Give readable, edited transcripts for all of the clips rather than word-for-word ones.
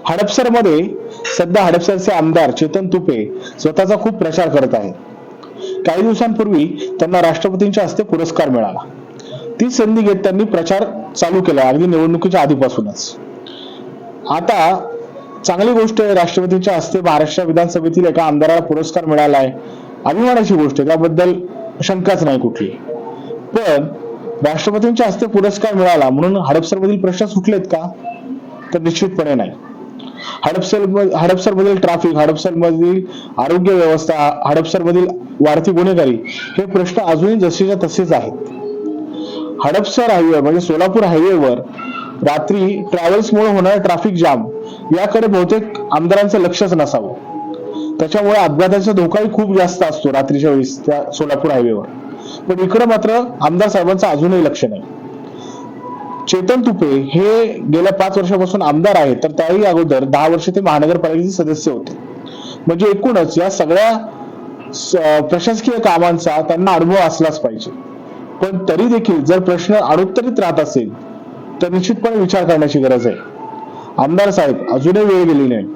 हडपसरमध्ये सध्या हडपसरचे आमदार चेतन तुपे स्वतःचा खूप प्रचार करत आहेत. काही दिवसांपूर्वी त्यांना राष्ट्रपतींच्या हस्ते पुरस्कार मिळाला. ती संधी घेत त्यांनी प्रचार चालू केला अगदी निवडणुकीच्या आधीपासूनच. आता चांगली गोष्ट आहे, राष्ट्रपतींच्या हस्ते महाराष्ट्र विधानसभेतील एका आमदाराला पुरस्कार मिळाला आहे. अभिमानाची गोष्ट आहे, त्याबद्दल शंकाच नाही कुठली. पण राष्ट्रपतींच्या हस्ते पुरस्कार मिळाला म्हणून हडपसरमधील प्रश्न सुटलेत का? तर निश्चितपणे नाही. हडपसरमधील ट्रॅफिक, हडपसरमधील आरोग्य व्यवस्था, हडपसरमधील वाढती गुन्हेगारी हे प्रश्न अजूनही जसेच्या तसेच आहेत. हडपसर हायवे म्हणजे सोलापूर हायवेवर रात्री ट्रॅव्हल्समुळे होणारा ट्रॅफिक जाम याकडे बहुतेक आमदारांचं लक्षच नसावं. त्याच्यामुळे अपघाताचा धोकाही खूप जास्त असतो रात्रीच्या वेळेस त्या सोलापूर हायवेवर. पण इकडे मात्र आमदार साहेबांचं अजूनही लक्ष नाही. चेतन तुपे हे गेल्या 5 वर्षापासून आमदार आहेत, तर त्याही अगोदर 10 वर्ष ते महानगरपालिकेचे सदस्य होते. म्हणजे एकूणच या सगळ्या प्रशासकीय कामांचा त्यांना अनुभव असलाच पाहिजे. पण तरी देखील जर प्रश्न अनुत्तरित राहत असेल तर निश्चितपणे विचार करण्याची गरज आहे. आमदार साहेब, अजूनही वेळ गेली नाही.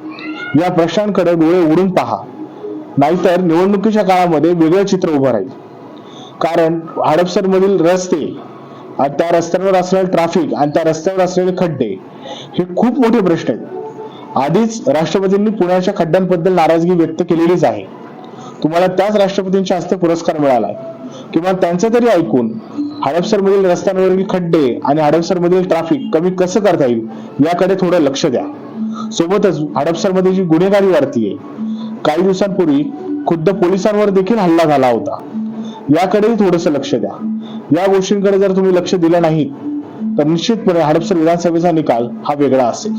या प्रश्नांकडे डोळे उघडून पहा, नाहीतर निवडणुकीच्या काळामध्ये वेगळं चित्र उभं राहील. कारण हडपसरमधील रस्ते, त्या रस्त्यांवर असलेलं ट्रॅफिक आणि त्या रस्त्यावर असलेले खड्डे हे खूप मोठे प्रश्न आहेत. आधीच राष्ट्रपतींनी पुण्याच्या खड्ड्यांबद्दल नाराजगी व्यक्त केलेलीच आहे. तुम्हाला त्याच राष्ट्रपतींच्या हस्ते पुरस्कार मिळालाय. किंवा त्यांचं तरी ऐकून हडपसरमधील रस्त्यांवरील खड्डे आणि हडपसरमधील ट्रॅफिक कमी कसं करता येईल याकडे थोडं लक्ष द्या. सोबतच हडपसरमध्ये जी गुन्हेगारी वाढतीये, काही दिवसांपूर्वी खुद्द पोलिसांवर देखील हल्ला झाला होता, याकडेही थोडंसं लक्ष द्या. या गोष्टींकडे जर तुम्ही लक्ष दिलं नाहीत तर निश्चितपणे हडपसर विधानसभेचा निकाल हा वेगळा असेल.